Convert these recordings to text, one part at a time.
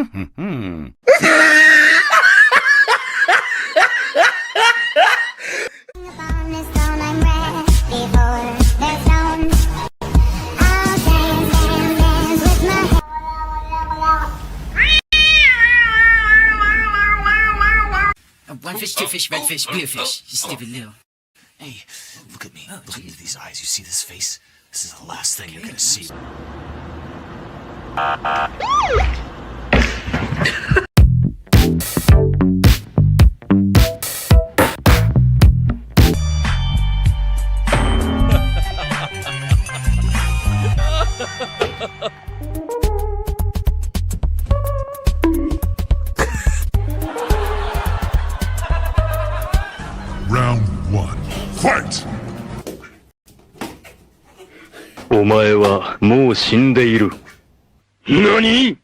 One fish, two fish, red fish, blue fish. You stupid little. Hey, look at me. Look into these eyes. You see this face? This is the last thing you're gonna see. Round one, fight! お前はもう死んでいる。何？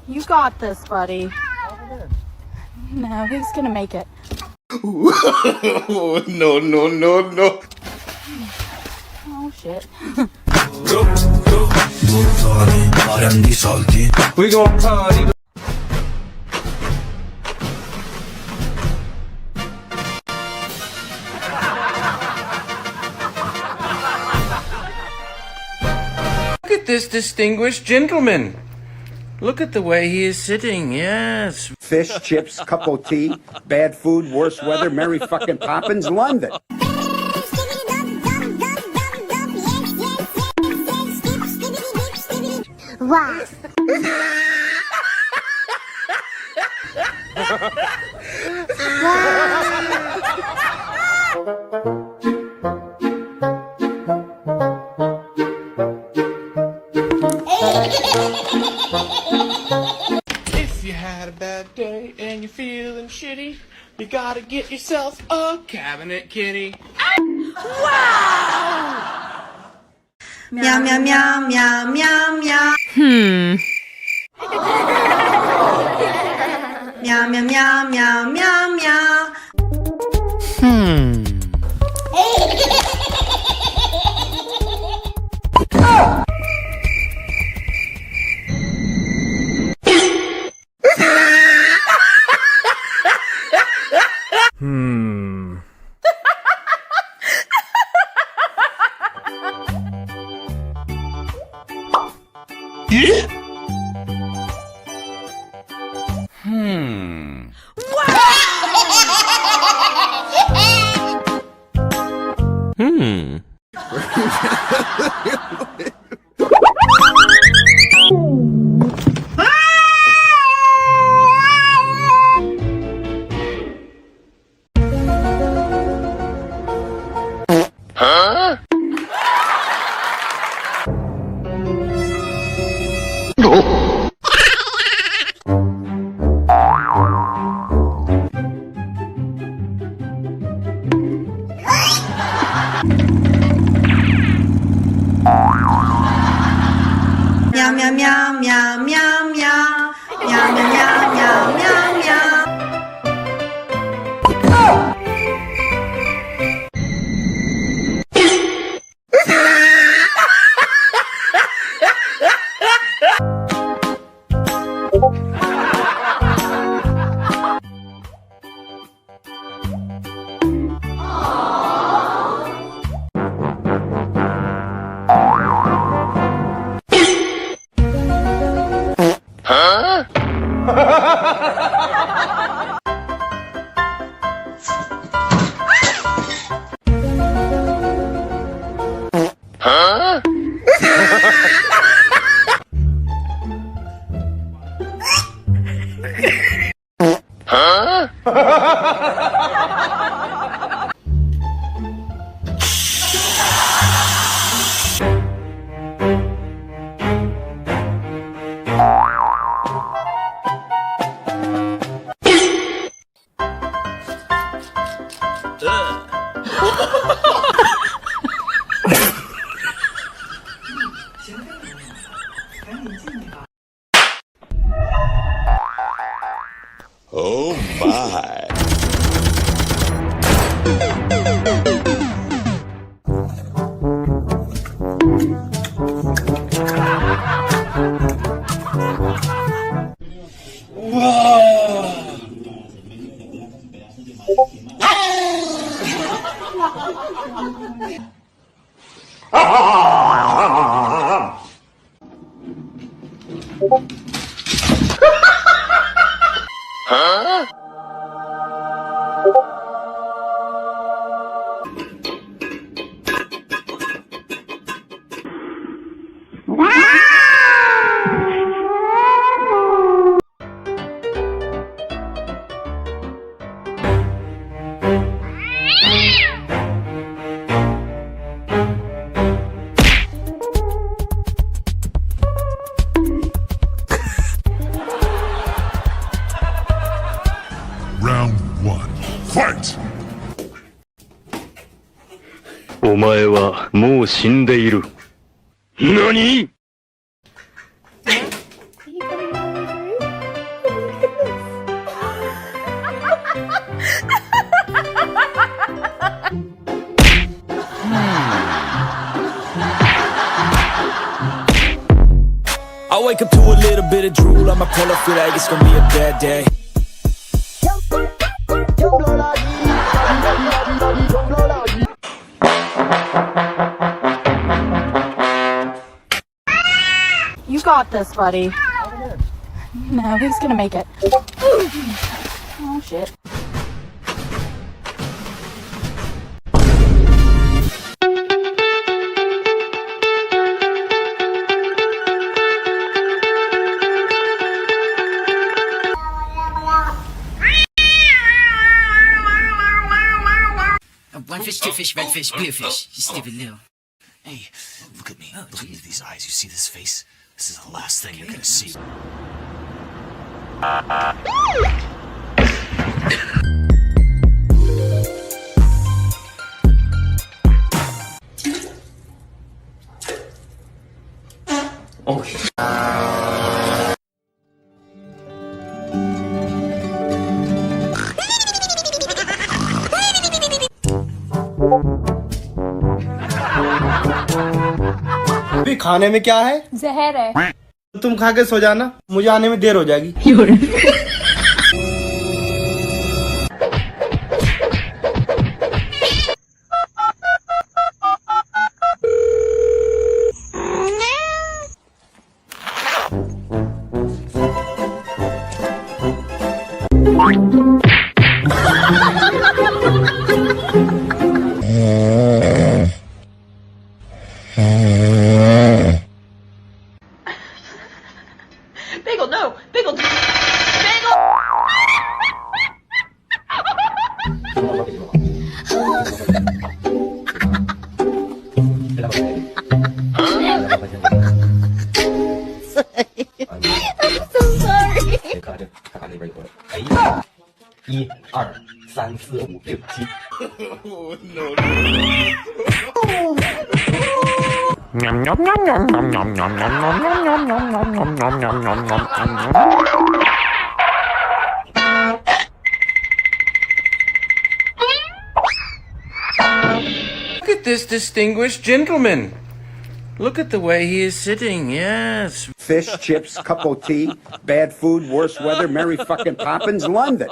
You got this, buddy. No, he's gonna make it. No, no, no, no. Oh, shit. We gon' party. Look at this distinguished gentleman. Look at the way he is sitting, yes. Fish, chips, cup of tea, bad food, worse weather, Mary fucking Poppins, London. Wow. If you had a bad day and you're feeling shitty, you gotta get yourself a cabinet kitty. Meow meow meow meow meow meow. Meow meow meow meow meow meow. Meow meow meow meow meow meow. Meow meow meow meow meow meow. Round one. Fight! お前はもう死んでいる。何？ I wake up to a little bit of drool on my pillow, feel like it's gonna be a bad day. You got this, buddy. No, he's gonna make it. Oh, shit. One fish, two fish, red fish, blue fish. You stupid little. Hey, look at me. Look into these eyes. You see this face? This is the last thing you're gonna see. अभी खाने में क्या है? जहर है. तुम खा के सो जाना, मुझे आने में देर हो जाएगी. Bagel, no! Bagel! Bagel! I'm so sorry. 1、2、3、4、5、6、7。Look at this distinguished gentleman. Look at the way he is sitting, yes. Fish, chips, cup of tea, bad food, worse weather, Mary fucking Poppins, London.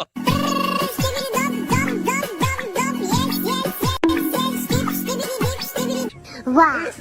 Wow.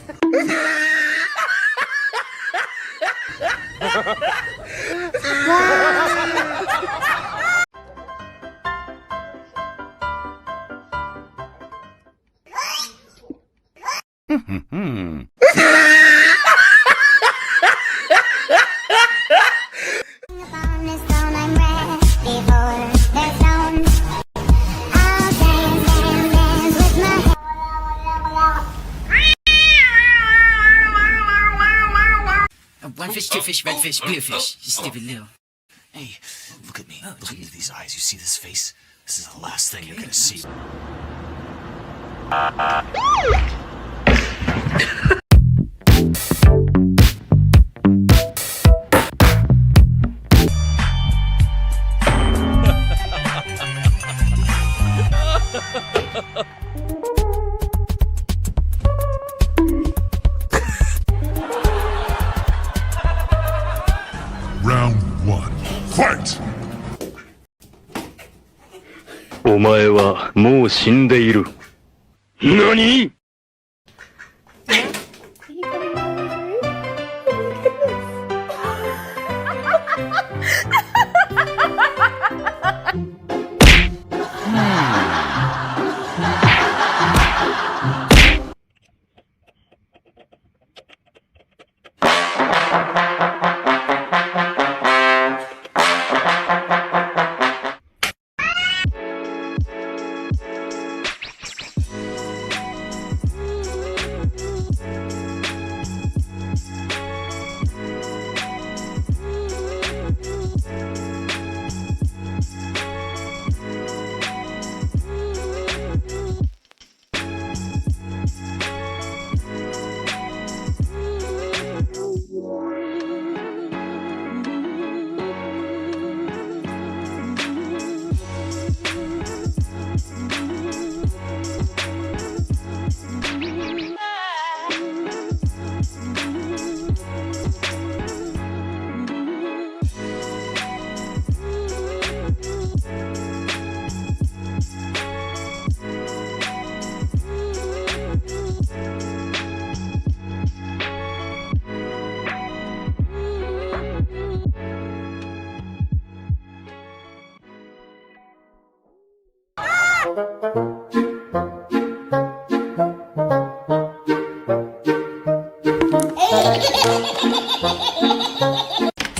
One fish, two fish, red fish, blue fish. You stupid little. Hey, look at me. Look into these eyes. You see this face? This is the last thing you're gonna see. Round one. Fight! お前はもう死んでいる。何？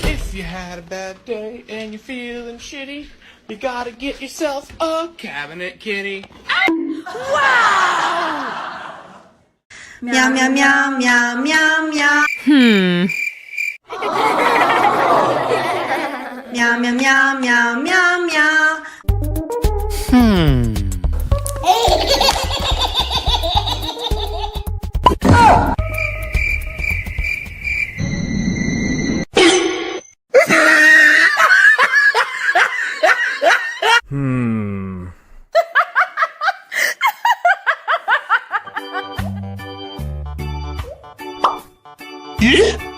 If you had a bad day and you're feeling shitty, you gotta get yourself a cabinet kitty. Meow meow meow meow meow meow. Meow meow meow meow meow meow. Yeah!